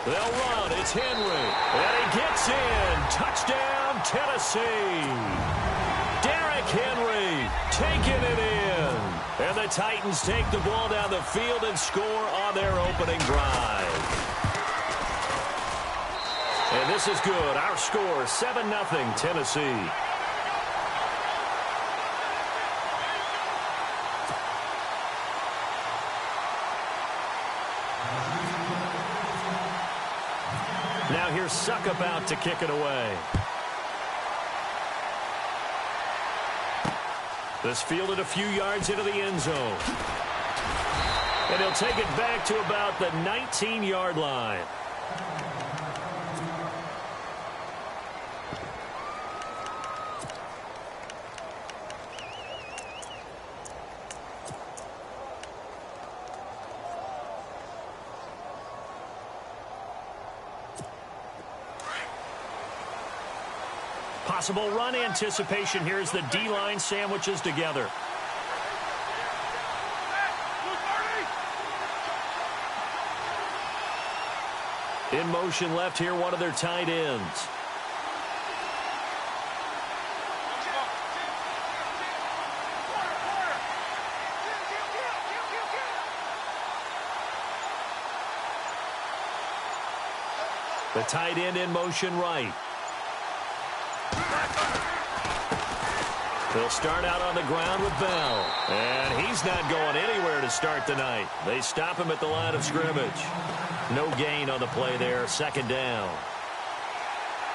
They'll run. It's Henry. And he gets in. Touchdown, Tennessee. Derrick Henry taking it in. And the Titans take the ball down the field and score on their opening drive. And this is good. Our score, 7-0 Tennessee. Now here's Suck about to kick it away. This fielded a few yards into the end zone. And he'll take it back to about the 19-yard line. Possible run anticipation here as the D-line sandwiches together. In motion left here, one of their tight ends. The tight end in motion right. They'll start out on the ground with Bell. And he's not going anywhere to start the night. They stop him at the line of scrimmage. No gain on the play there. Second down.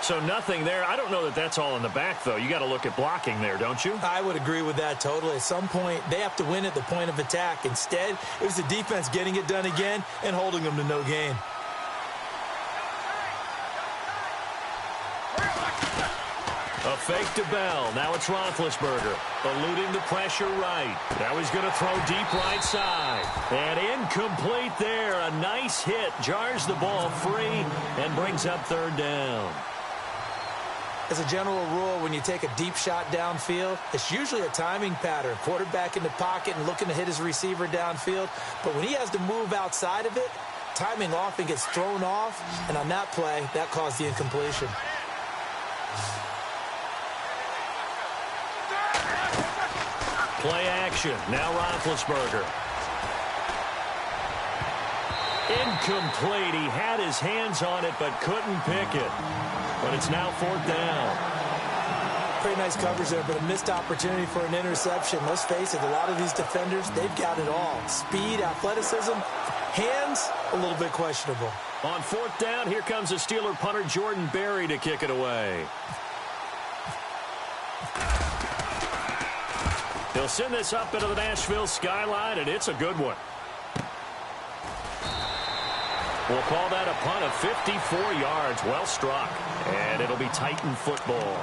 So nothing there. I don't know that that's all in the back, though. You got to look at blocking there, don't you? I would agree with that totally. At some point, they have to win at the point of attack. Instead, it was the defense getting it done again and holding them to no gain. A fake to Bell. Now it's Roethlisberger. Eluding the pressure right. Now he's going to throw deep right side. And incomplete there. A nice hit. Jars the ball free and brings up third down. As a general rule, when you take a deep shot downfield, it's usually a timing pattern. Quarterback in the pocket and looking to hit his receiver downfield. But when he has to move outside of it, timing often gets thrown off. And on that play, that caused the incompletion. Play action. Now Roethlisberger. Incomplete. He had his hands on it but couldn't pick it. But it's now fourth down. Pretty nice coverage there, but a missed opportunity for an interception. Let's face it, a lot of these defenders, they've got it all. Speed, athleticism, hands, a little bit questionable. On fourth down, here comes the Steeler punter Jordan Berry to kick it away. He'll send this up into the Nashville skyline, and it's a good one. We'll call that a punt of 54 yards. Well struck. And it'll be Titan football.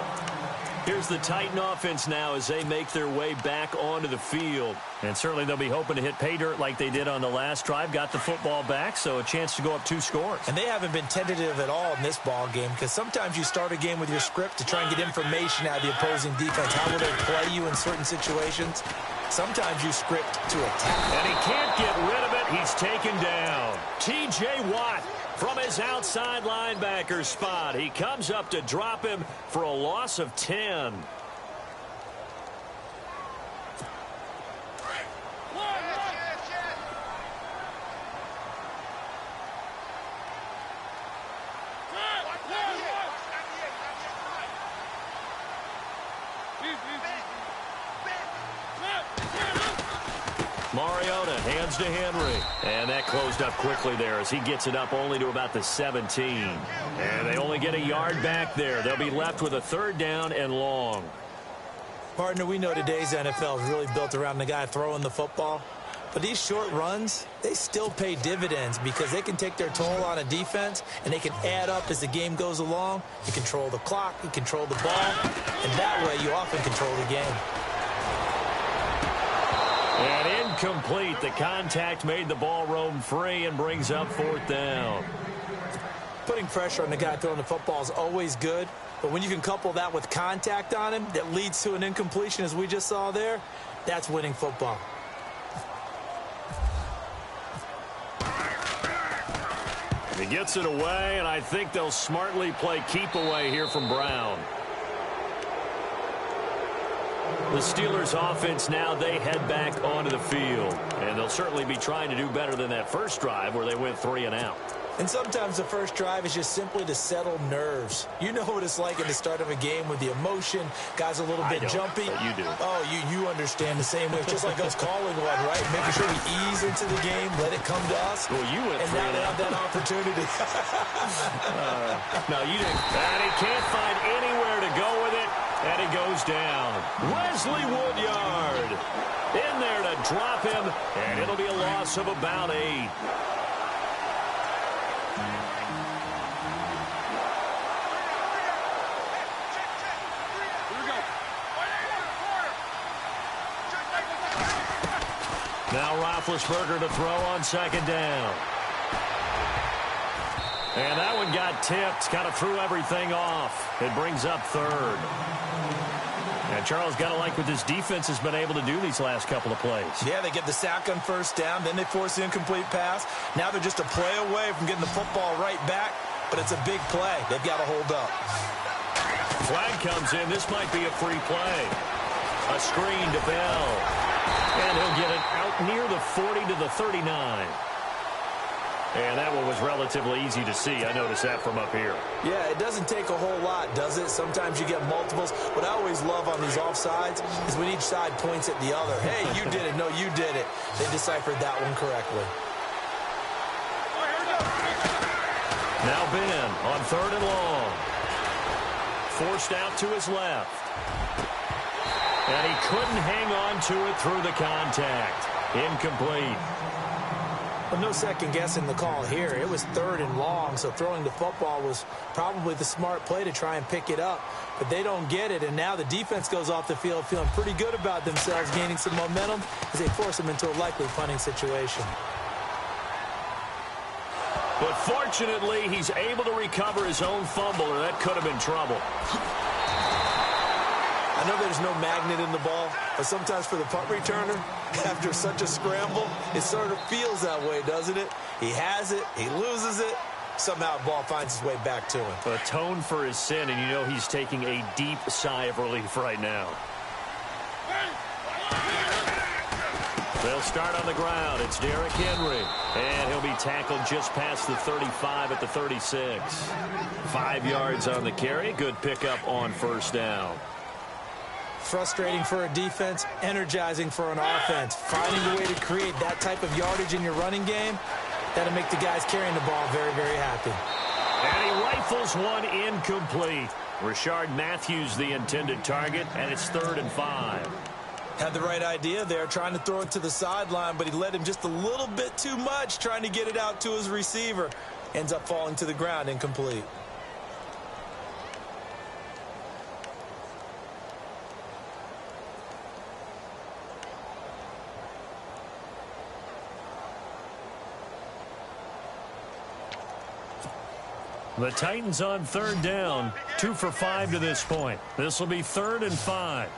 Here's the Titan offense now as they make their way back onto the field. And certainly they'll be hoping to hit pay dirt like they did on the last drive. Got the football back, so a chance to go up 2 scores. And they haven't been tentative at all in this ball game, because sometimes you start a game with your script to try and get information out of the opposing defense. How will they play you in certain situations? Sometimes you script to attack. And he can't get rid of it. He's taken down. T.J. Watt from his outside linebacker spot. He comes up to drop him for a loss of 10. Mariota hands to Henry. And that closed up quickly there as he gets it up only to about the 17. And they only get a yard back there. They'll be left with a third down and long. Partner, we know today's NFL is really built around the guy throwing the football. But these short runs, they still pay dividends because they can take their toll on a defense and they can add up as the game goes along. You control the clock, you control the ball, and that way you often control the game. And incomplete. The contact made the ball roam free and brings up fourth down. Putting pressure on the guy throwing the football is always good, but when you can couple that with contact on him that leads to an incompletion as we just saw there, that's winning football. He gets it away, and I think they'll smartly play keep away here from Brown. The Steelers offense now, they head back onto the field. And they'll certainly be trying to do better than that first drive where they went 3 and out. And sometimes the first drive is just simply to settle nerves. You know what it's like at the start of a game with the emotion. Guys a little bit jumpy. But you do. Oh, you understand the same way. Just like us calling one, right? Making sure we ease into the game, let it come to us. Well, you went and now they have that opportunity. No, you didn't. And he can't find anywhere to go with it. And he goes down. Wesley Woodyard in there to drop him. And it'll be a loss of about 8. Now Roethlisberger to throw on second down. And that one got tipped, kind of threw everything off. It brings up third. And Charles, got to like what this defense has been able to do these last couple of plays. Yeah, they get the sack on first down, then they force the incomplete pass. Now they're just a play away from getting the football right back, but it's a big play. They've got to hold up. Flag comes in. This might be a free play. A screen to Bell. And he'll get it out near the 40 to the 39. And that one was relatively easy to see. I noticed that from up here. Yeah, it doesn't take a whole lot, does it? Sometimes you get multiples. What I always love on these offsides is when each side points at the other. Hey, you did it. No, you did it. They deciphered that one correctly. Now Ben on third and long. Forced out to his left. And he couldn't hang on to it through the contact. Incomplete. Well, no second guessing the call here. It was third and long, so throwing the football was probably the smart play to try and pick it up. But they don't get it, and now the defense goes off the field feeling pretty good about themselves, gaining some momentum as they force them into a likely punting situation. But fortunately, he's able to recover his own fumble, or that could have been trouble. I know there's no magnet in the ball, but sometimes for the punt returner, after such a scramble, it sort of feels that way, doesn't it? He has it, he loses it, somehow the ball finds its way back to him. Atone for his sin, and you know he's taking a deep sigh of relief right now. They'll start on the ground. It's Derrick Henry, and he'll be tackled just past the 35 at the 36. 5 yards on the carry. Good pickup on first down. Frustrating for a defense, energizing for an offense. Finding a way to create that type of yardage in your running game, that'll make the guys carrying the ball very, very happy. And he rifles one incomplete. Rashard Matthews the intended target, and it's 3rd and 5. Had the right idea there, trying to throw it to the sideline, but he led him just a little bit too much, trying to get it out to his receiver. Ends up falling to the ground incomplete. The Titans on 3rd down, 2 for 5 to this point. This will be 3rd and 5.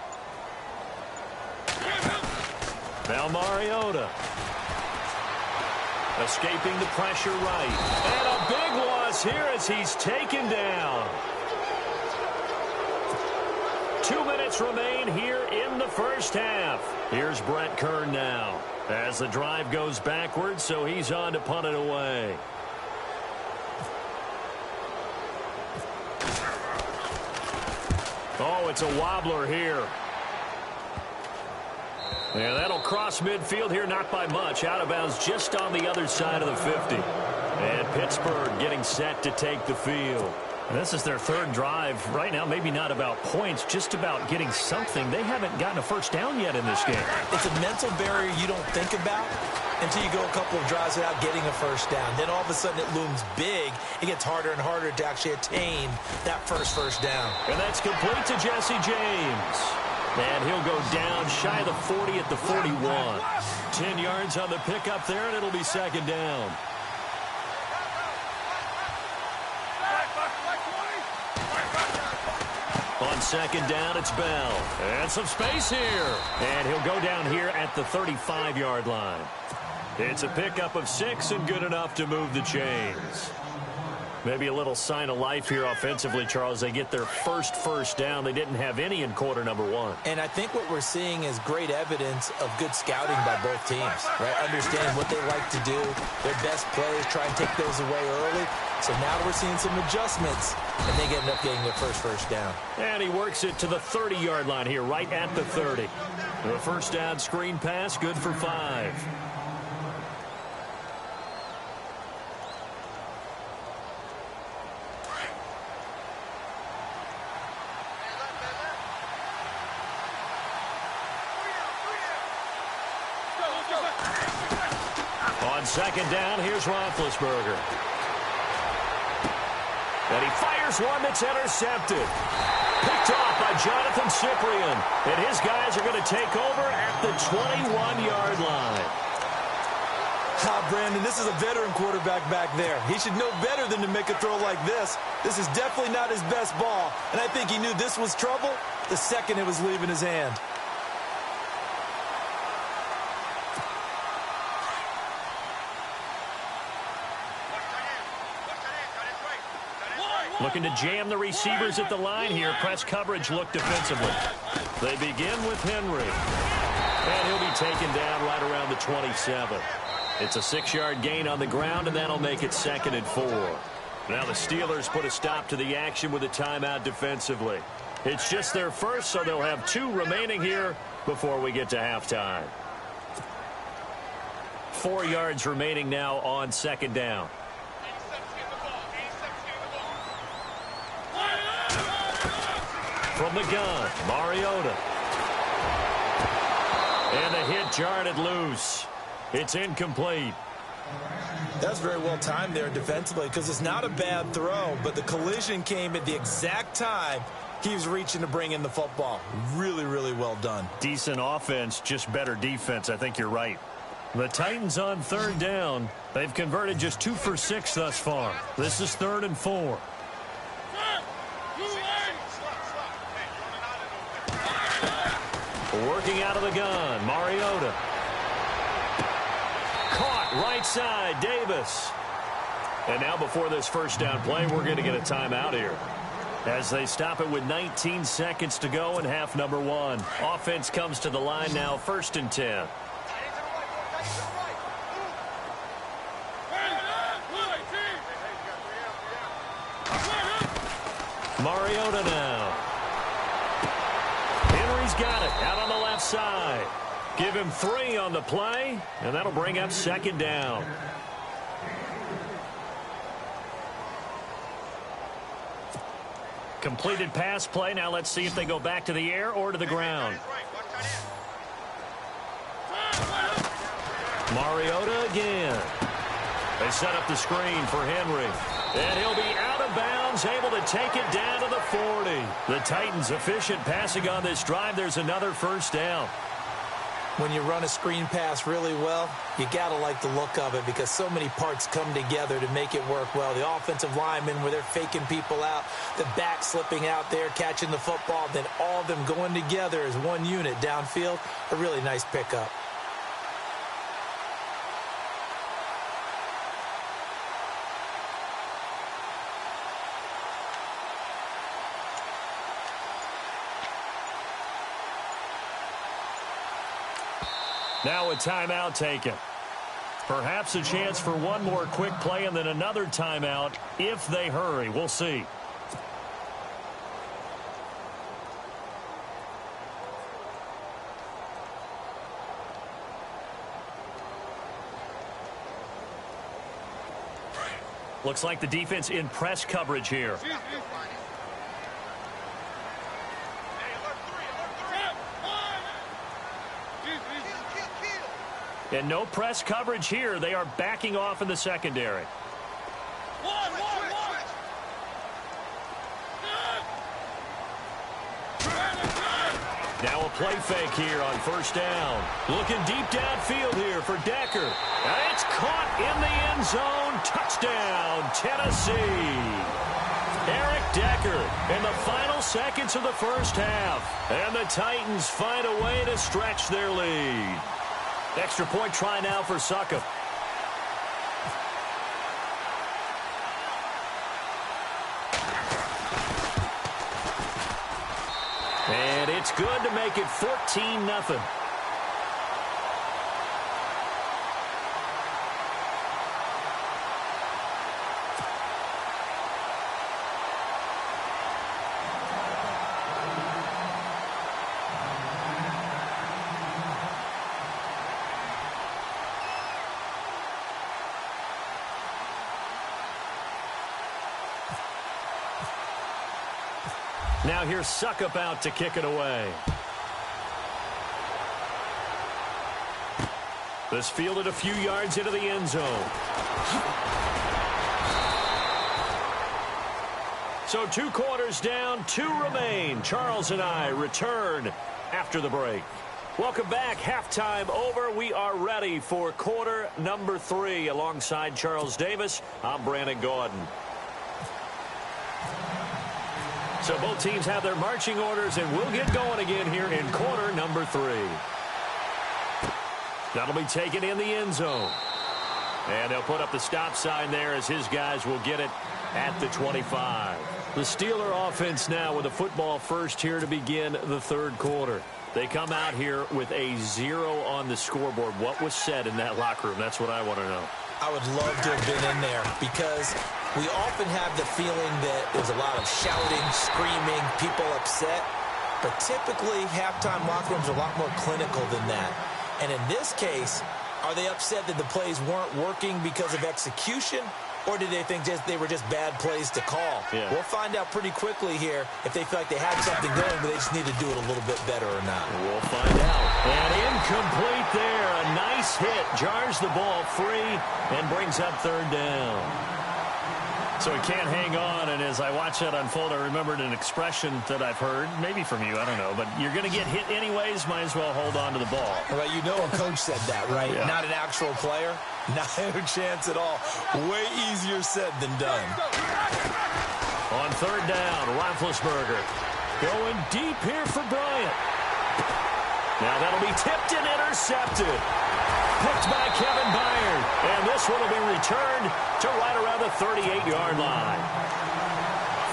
Now Mariota. Escaping the pressure right. And a big loss here as he's taken down. 2 minutes remain here in the first half. Here's Brett Kern now as the drive goes backwards, so he's on to punt it away. Oh, it's a wobbler here. And that'll cross midfield here, not by much. Out of bounds just on the other side of the 50. And Pittsburgh getting set to take the field. And this is their 3rd drive. Right now, maybe not about points, just about getting something. They haven't gotten a first down yet in this game. It's a mental barrier you don't think about until you go a couple of drives without getting a first down. Then all of a sudden it looms big. It gets harder and harder to actually attain that first down. And that's complete to Jesse James. And he'll go down shy of the 40 at the 41. 10 yards on the pickup there, and it'll be 2nd down. On 2nd down, it's Bell. And some space here. And he'll go down here at the 35-yard line. It's a pickup of 6 and good enough to move the chains. Maybe a little sign of life here offensively, Charles. They get their first down. They didn't have any in quarter number one. And I think what we're seeing is great evidence of good scouting by both teams, right? Understanding what they like to do, their best plays, try and take those away early. So now we're seeing some adjustments, and they end up getting their first down. And he works it to the 30-yard line here, right at the 30. The first down screen pass, good for 5. On second down, here's Roethlisberger. And he fires one that's intercepted. Picked off by Jonathan Cyprien. And his guys are going to take over at the 21-yard line. Brandon, this is a veteran quarterback back there. He should know better than to make a throw like this. This is definitely not his best ball. And I think he knew this was trouble the second it was leaving his hand. Looking to jam the receivers at the line here. Press coverage look defensively. They begin with Henry. And he'll be taken down right around the 27. It's a 6-yard gain on the ground, and that'll make it 2nd and 4. Now the Steelers put a stop to the action with a timeout defensively. It's just their first, so they'll have 2 remaining here before we get to halftime. 4 yards remaining now on 2nd down. From the gun, Mariota. And the hit jarred it loose. It's incomplete. That's very well timed there defensively because it's not a bad throw, but the collision came at the exact time he was reaching to bring in the football. Really, really well done. Decent offense, just better defense. I think you're right. The Titans on 3rd down. They've converted just 2 for 6 thus far. This is 3rd and 4. Working out of the gun, Mariota. Caught right side, Davis. And now before this first down play, we're going to get a timeout here. As they stop it with 19 seconds to go in half number 1. Offense comes to the line now, 1st and 10. Mariota now. Henry's got it out on the left side. Give him 3 on the play, and that'll bring up 2nd down. Completed pass play. Now let's see if they go back to the air or to the ground. Mariota again. They set up the screen for Henry. And he'll be out of bounds, able to take it down to the 40. The Titans efficient passing on this drive. There's another first down. When you run a screen pass really well, you got to like the look of it because so many parts come together to make it work well. The offensive linemen where they're faking people out, the back slipping out there, catching the football, then all of them going together as one unit downfield. A really nice pickup. Now a timeout taken. Perhaps a chance for one more quick play and then another timeout if they hurry. We'll see. Looks like the defense in press coverage here. And no press coverage here. They are backing off in the secondary. Now a play fake here on first down. Looking deep downfield here for Decker. And it's caught in the end zone. Touchdown, Tennessee. Eric Decker in the final seconds of the first half. And the Titans find a way to stretch their lead. Extra point try now for Succop. it's good to make it 14-0. Now here's Suckup out to kick it away. This fielded a few yards into the end zone. So 2 quarters down, 2 remain. Charles and I return after the break. Welcome back. Halftime over. We are ready for quarter number 3. Alongside Charles Davis, I'm Brandon Gaudin. So both teams have their marching orders, and we'll get going again here in quarter number 3. That'll be taken in the end zone. And they'll put up the stop sign there as his guys will get it at the 25. The Steeler offense now with a football first here to begin the third quarter. They come out here with a 0 on the scoreboard. What was said in that locker room? That's what I want to know. I would love to have been in there because we often have the feeling that there's a lot of shouting, screaming, people upset. But typically, halftime locker rooms are a lot more clinical than that. And in this case, are they upset that the plays weren't working because of execution? Or did they think they were just bad plays to call? Yeah. We'll find out pretty quickly here if they feel like they had something going, but they just need to do it a little bit better or not. We'll find out. And incomplete there. A nice hit. Jars the ball free and brings up third down. So he can't hang on, and as I watch that unfold, I remembered an expression that I've heard, maybe from you, I don't know, but you're going to get hit anyways, might as well hold on to the ball. Well, you know a coach said that, right? Yeah. Not an actual player? Not a chance at all. Way easier said than done. On third down, Roethlisberger going deep here for Bryant. Now that'll be tipped and intercepted. Picked by Kevin Byard. And this one will be returned to right around the 38-yard line.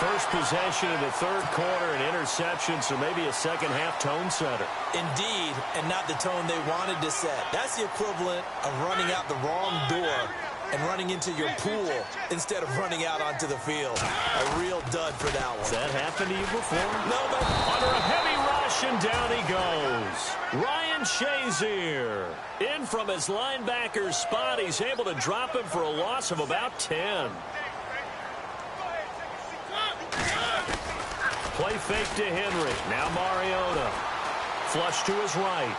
First possession of the third quarter, an interception, so maybe a second-half tone setter. Indeed, and not the tone they wanted to set. That's the equivalent of running out the wrong door and running into your pool instead of running out onto the field. A real dud for that one. Has that happened to you before? No, but under a heavy rush, and down he goes. Ryan Shazier in from his linebacker's spot. He's able to drop him for a loss of about 10. Play fake to Henry. Now Mariota. Flush to his right.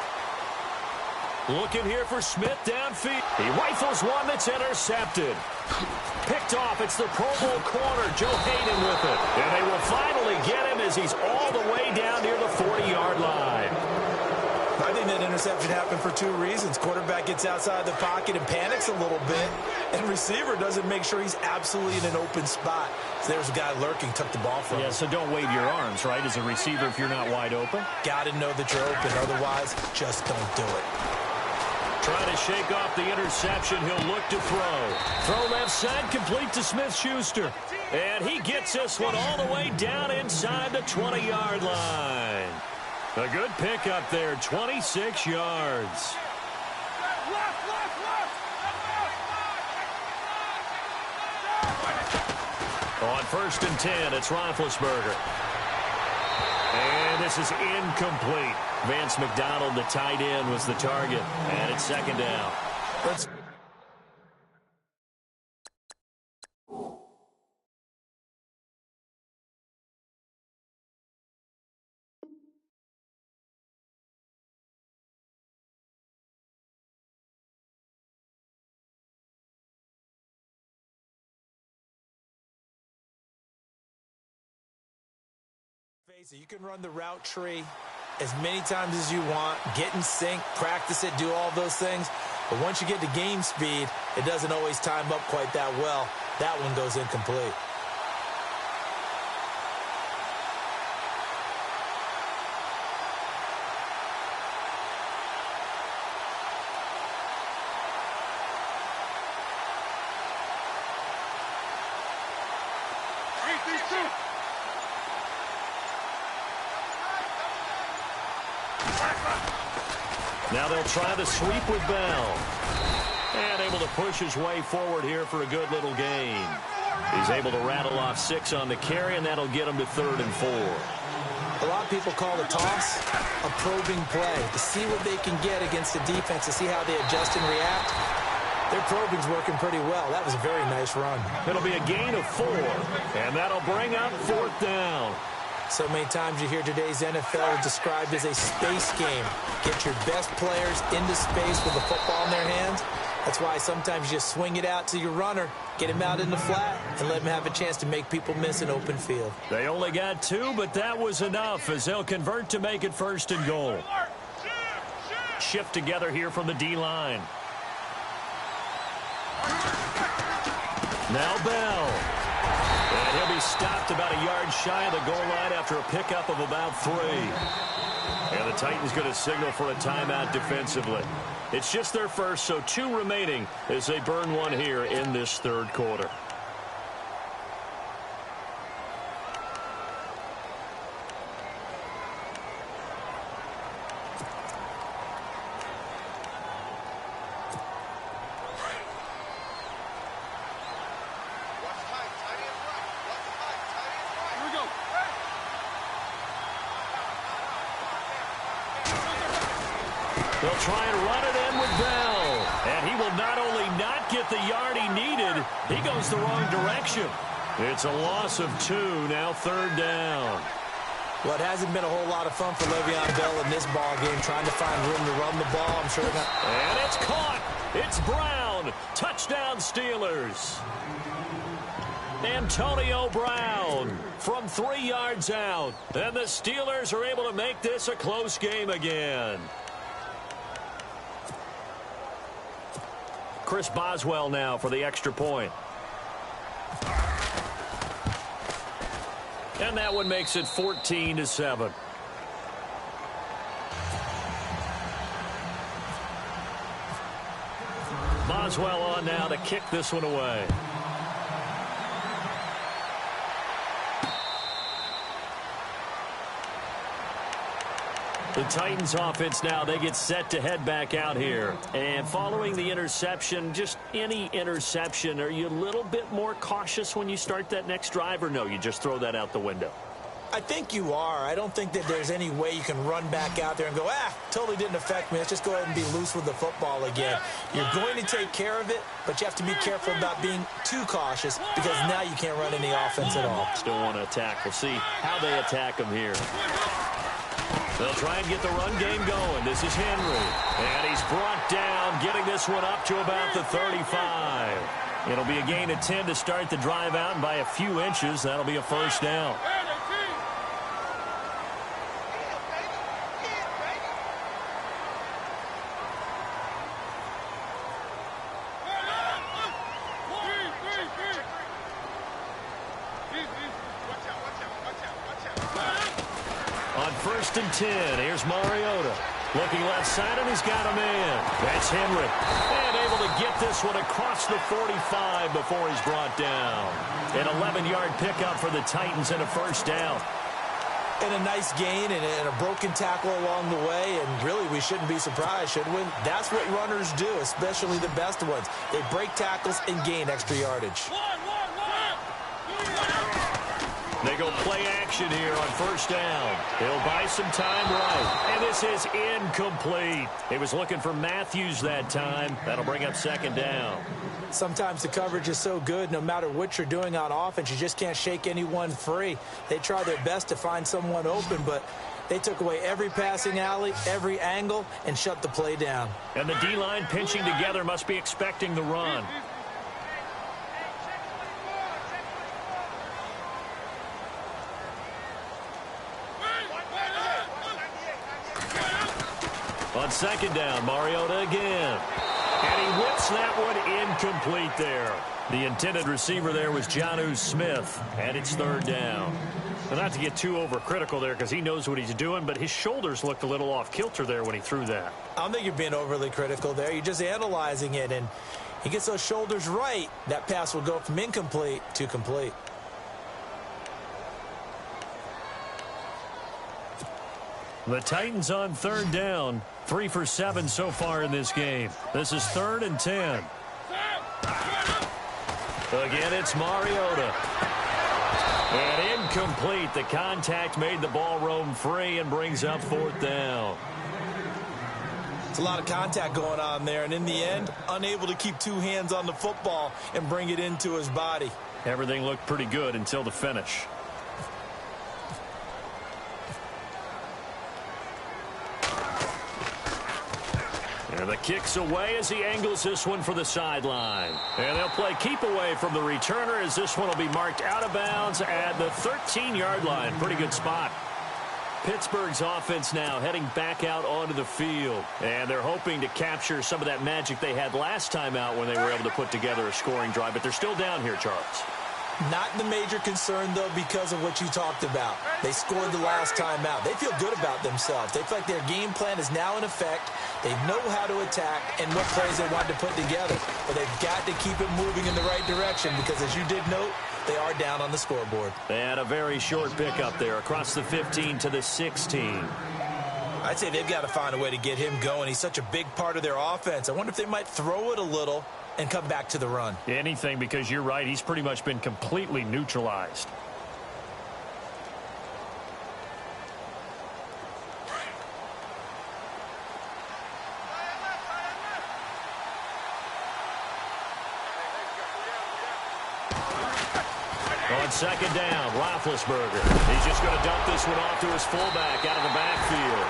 Looking here for Smith downfield. He rifles one that's intercepted. Picked off. It's the Pro Bowl corner, Joe Hayden with it. And they will finally get him as he's all the way down near the 40-yard line. I think that interception happened for 2 reasons. Quarterback gets outside the pocket and panics a little bit, and receiver doesn't make sure he's absolutely in an open spot. So there's a guy lurking, took the ball from him. Yeah, so don't wave your arms, right, as a receiver if you're not wide open? Got to know that you're open. Otherwise, just don't do it. Trying to shake off the interception. He'll look to throw. Throw left side, complete to Smith-Schuster. And he gets this one all the way down inside the 20-yard line. A good pickup there, 26 yards. On 1st and 10, it's Roethlisberger. And this is incomplete. Vance McDonald, the tight end, was the target. And it's 2nd down. You can run the route tree as many times as you want, get in sync, practice it, do all those things. But once you get to game speed, it doesn't always time up quite that well. That one goes incomplete. Now they'll try the sweep with Bell. And able to push his way forward here for a good little gain. He's able to rattle off 6 on the carry, and that'll get him to 3rd and 4. A lot of people call the toss a probing play to see what they can get against the defense, to see how they adjust and react. Their probing's working pretty well. That was a very nice run. It'll be a gain of 4, and that'll bring up 4th down. So many times you hear today's NFL described as a space game. Get your best players into space with the football in their hands. That's why sometimes you just swing it out to your runner, get him out in the flat, and let him have a chance to make people miss an open field. They only got 2, but that was enough as they'll convert to make it 1st and goal. Shift together here from the D-line. Now Bell. And he'll be stopped about a yard shy of the goal line after a pickup of about 3. And the Titans going to signal for a timeout defensively. It's just their first, so 2 remaining as they burn one here in this 3rd quarter. They'll try and run it in with Bell. And he will not only not get the yard he needed, he goes the wrong direction. It's a loss of 2, now 3rd down. Well, it hasn't been a whole lot of fun for Le'Veon Bell in this ball game, trying to find room to run the ball. I'm sure they're not. And it's caught. It's Brown. Touchdown, Steelers. Antonio Brown from 3 yards out. And the Steelers are able to make this a close game again. Chris Boswell now for the extra point. And that one makes it 14-7. Boswell on now to kick this one away. The Titans offense now, they get set to head back out here. And following the interception, just any interception, are you a little bit more cautious when you start that next drive, or no, you just throw that out the window? I think you are. I don't think that there's any way you can run back out there and go, totally didn't affect me. Let's just go ahead and be loose with the football again. You're going to take care of it, but you have to be careful about being too cautious because now you can't run any offense at all. Still want to attack. We'll see how they attack them here. They'll try and get the run game going. This is Henry. And he's brought down, getting this one up to about the 35. It'll be a gain of 10 to start the drive out, and by a few inches, that'll be a 1st down. On 1st and 10, here's Mariota. Looking left side, and he's got a man. That's Henry. And able to get this one across the 45 before he's brought down. An 11-yard pickup for the Titans and a 1st down. And a nice gain and a broken tackle along the way, and really we shouldn't be surprised, should we? That's what runners do, especially the best ones. They break tackles and gain extra yardage. They go play action here on 1st down. They'll buy some time right. And this is incomplete. He was looking for Matthews that time. That'll bring up 2nd down. Sometimes the coverage is so good, no matter what you're doing on offense, you just can't shake anyone free. They try their best to find someone open, but they took away every passing alley, every angle, and shut the play down. And the D-line pinching together must be expecting the run. On 2nd down, Mariota again. And he whips that one incomplete there. The intended receiver there was Jonnu Smith, and it's 3rd down. Now, not to get too overcritical there because he knows what he's doing, but his shoulders looked a little off kilter there when he threw that. I don't think you're being overly critical there. You're just analyzing it, and he gets those shoulders right. That pass will go from incomplete to complete. The Titans on 3rd down. 3 for 7 so far in this game. This is 3rd and 10. Again, it's Mariota. And incomplete. The contact made the ball roam free and brings up 4th down. It's a lot of contact going on there, and in the end, unable to keep 2 hands on the football and bring it into his body. Everything looked pretty good until the finish. And the kick's away as he angles this one for the sideline. And they'll play keep away from the returner as this one will be marked out of bounds at the 13-yard line. Pretty good spot. Pittsburgh's offense now heading back out onto the field. And they're hoping to capture some of that magic they had last time out when they were able to put together a scoring drive. But they're still down here, Charles. Not the major concern, though, because of what you talked about. They scored the last time out. They feel good about themselves. They feel like their game plan is now in effect. They know how to attack and what plays they want to put together. But they've got to keep it moving in the right direction because, as you did note, they are down on the scoreboard. They had a very short pickup there across the 15 to the 16. I'd say they've got to find a way to get him going. He's such a big part of their offense. I wonder if they might throw it a little and come back to the run. Anything, because you're right. He's pretty much been completely neutralized. On 2nd down, Roethlisberger. He's just going to dump this one off to his fullback out of the backfield.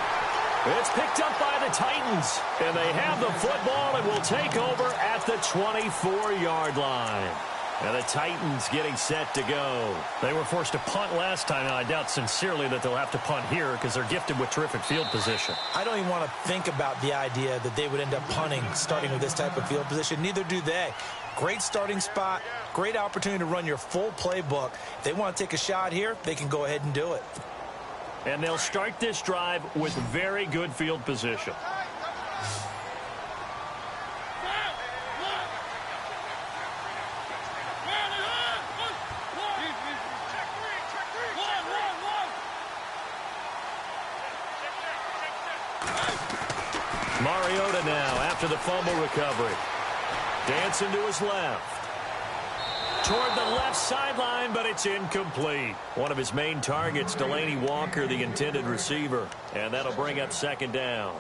It's picked up by the Titans, and they have the football and will take over at the 24-yard line. And the Titans getting set to go. They were forced to punt last time, and I doubt sincerely that they'll have to punt here because they're gifted with terrific field position. I don't even want to think about the idea that they would end up punting starting with this type of field position. Neither do they. Great starting spot, great opportunity to run your full playbook. If they want to take a shot here, they can go ahead and do it. And they'll start this drive with very good field position. Mariota now after the fumble recovery. Dancing to his left. Toward the left sideline, but it's incomplete. One of his main targets, Delaney Walker, the intended receiver. And that'll bring up 2nd down.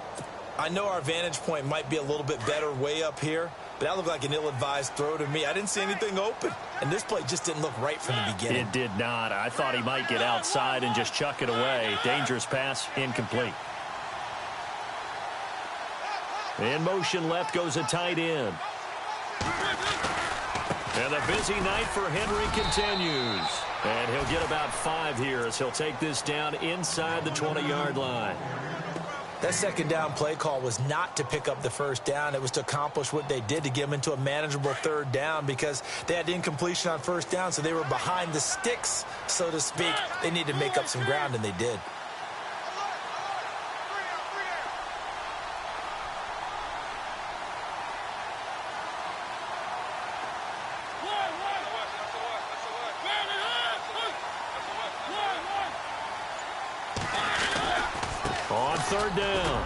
I know our vantage point might be a little bit better way up here, but that looked like an ill-advised throw to me. I didn't see anything open, and this play just didn't look right from the beginning. It did not. I thought he might get outside and just chuck it away. Dangerous pass, incomplete. In motion left goes a tight end. And the busy night for Henry continues. And he'll get about 5 here as he'll take this down inside the 20-yard line. That 2nd down play call was not to pick up the 1st down. It was to accomplish what they did to get them into a manageable 3rd down because they had incompletion on 1st down, so they were behind the sticks, so to speak. They needed to make up some ground, and they did. On 3rd down,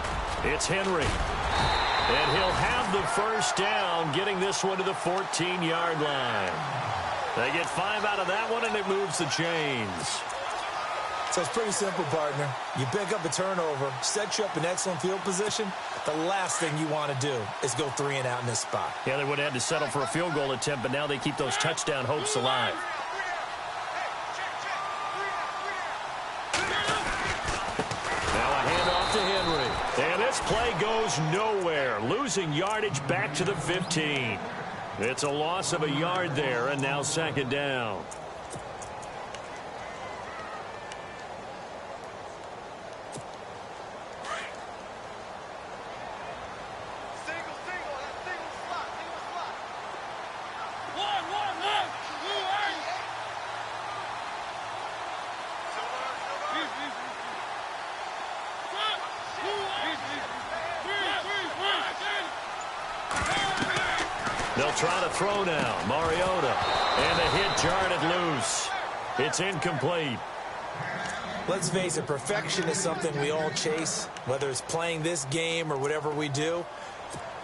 it's Henry. And he'll have the 1st down, getting this one to the 14-yard line. They get 5 out of that one, and it moves the chains. So it's pretty simple, partner. You pick up a turnover, set you up in excellent field position. The last thing you want to do is go 3 and out in this spot. Yeah, they would have had to settle for a field goal attempt, but now they keep those touchdown hopes alive. And this play goes nowhere, losing yardage back to the 15. It's a loss of a yard there, and now 2nd down. They'll try to throw now. Mariota. And the hit jarred it loose. It's incomplete. Let's face it, perfection is something we all chase, whether it's playing this game or whatever we do.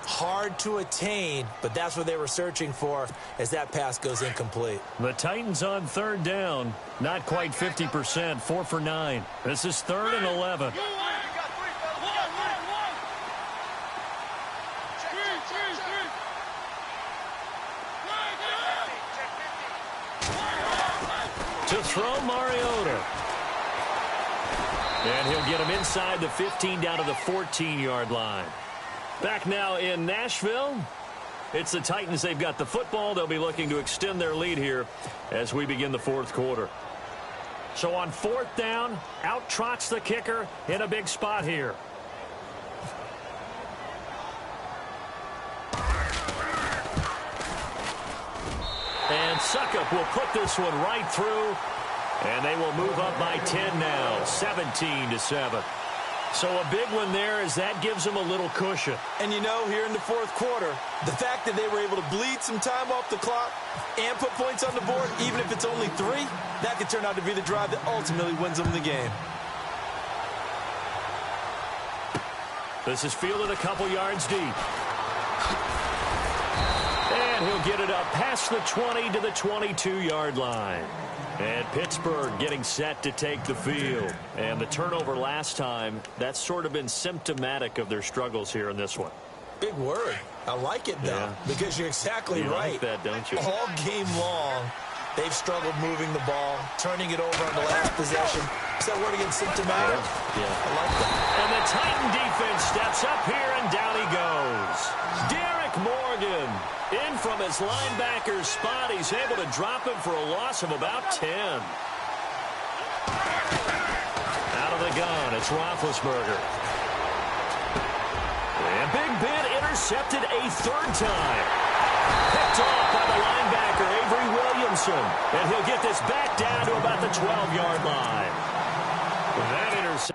Hard to attain, but that's what they were searching for as that pass goes incomplete. The Titans on third down. Not quite 50%, 4 for 9. This is 3rd and 11. To throw, Mariota. And he'll get him inside the 15 down to the 14-yard line. Back now in Nashville. It's the Titans. They've got the football. They'll be looking to extend their lead here as we begin the 4th quarter. So on 4th down, out trots the kicker in a big spot here. And Suckup will put this one right through. And they will move up by 10 now, 17-7. So a big one there as that gives them a little cushion. And you know, here in the 4th quarter, the fact that they were able to bleed some time off the clock and put points on the board, even if it's only 3, that could turn out to be the drive that ultimately wins them the game. This is fielded a couple yards deep. And he'll get it up past the 20 to the 22-yard line. And Pittsburgh getting set to take the field. And the turnover last time, that's sort of been symptomatic of their struggles here in this one. Big word. I like it, though, because you're exactly right. You like that, don't you? All game long, they've struggled moving the ball, turning it over on the last possession. Is that word against symptomatic? Yeah. I like that. And the Titan defense steps up here, and down he goes. Derek Morgan. In from his linebacker's spot, he's able to drop him for a loss of about 10. Out of the gun, it's Roethlisberger. And Big Ben intercepted a 3rd time. Picked off by the linebacker, Avery Williamson. And he'll get this back down to about the 12-yard line. That interception.